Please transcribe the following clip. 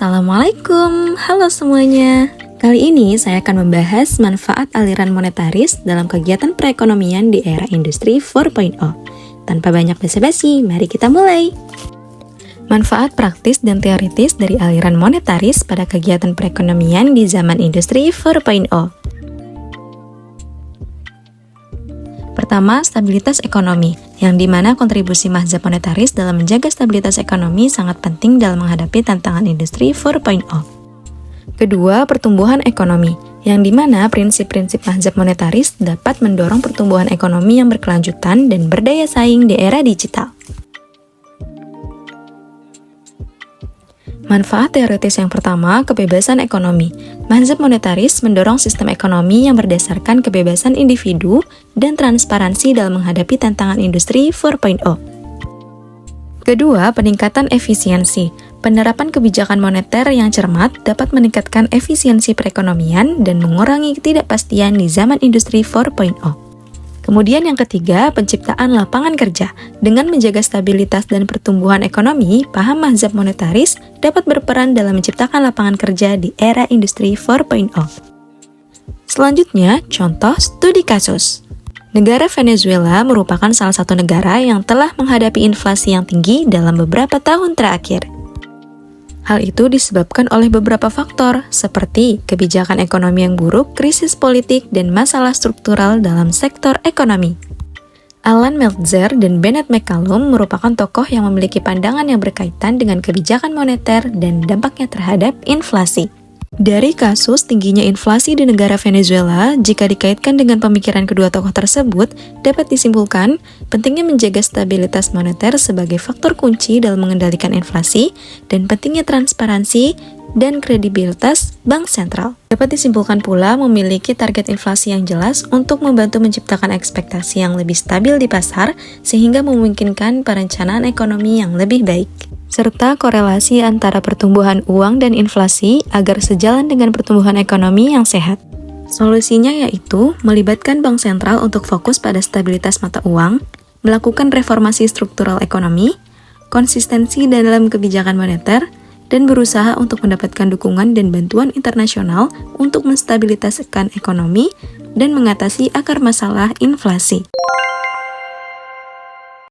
Assalamualaikum, halo semuanya. Kali ini saya akan membahas manfaat aliran monetaris dalam kegiatan perekonomian di era industri 4.0. Tanpa banyak basa-basi, mari kita mulai. Manfaat praktis dan teoritis dari aliran monetaris pada kegiatan perekonomian di zaman industri 4.0. Pertama, stabilitas ekonomi, yang dimana kontribusi mazhab monetaris dalam menjaga stabilitas ekonomi sangat penting dalam menghadapi tantangan industri 4.0. Kedua, pertumbuhan ekonomi, yang dimana prinsip-prinsip mazhab monetaris dapat mendorong pertumbuhan ekonomi yang berkelanjutan dan berdaya saing di era digital. Manfaat teoritis yang pertama, kebebasan ekonomi. Mazhab monetaris mendorong sistem ekonomi yang berdasarkan kebebasan individu dan transparansi dalam menghadapi tantangan industri 4.0. Kedua, peningkatan efisiensi. Penerapan kebijakan moneter yang cermat dapat meningkatkan efisiensi perekonomian dan mengurangi ketidakpastian di zaman industri 4.0. Kemudian yang ketiga, penciptaan lapangan kerja. Dengan menjaga stabilitas dan pertumbuhan ekonomi, paham mazhab monetaris dapat berperan dalam menciptakan lapangan kerja di era industri 4.0. Selanjutnya, contoh studi kasus. Negara Venezuela merupakan salah satu negara yang telah menghadapi inflasi yang tinggi dalam beberapa tahun terakhir. Hal itu disebabkan oleh beberapa faktor, seperti kebijakan ekonomi yang buruk, krisis politik, dan masalah struktural dalam sektor ekonomi. Alan Meltzer dan Bennett McCallum merupakan tokoh yang memiliki pandangan yang berkaitan dengan kebijakan moneter dan dampaknya terhadap inflasi. Dari kasus tingginya inflasi di negara Venezuela, jika dikaitkan dengan pemikiran kedua tokoh tersebut, dapat disimpulkan pentingnya menjaga stabilitas moneter sebagai faktor kunci dalam mengendalikan inflasi dan pentingnya transparansi dan kredibilitas bank sentral. Dapat disimpulkan pula memiliki target inflasi yang jelas untuk membantu menciptakan ekspektasi yang lebih stabil di pasar sehingga memungkinkan perencanaan ekonomi yang lebih baik, serta korelasi antara pertumbuhan uang dan inflasi agar sejalan dengan pertumbuhan ekonomi yang sehat. Solusinya yaitu melibatkan bank sentral untuk fokus pada stabilitas mata uang, melakukan reformasi struktural ekonomi, konsistensi dalam kebijakan moneter, dan berusaha untuk mendapatkan dukungan dan bantuan internasional untuk menstabilitaskan ekonomi dan mengatasi akar masalah inflasi.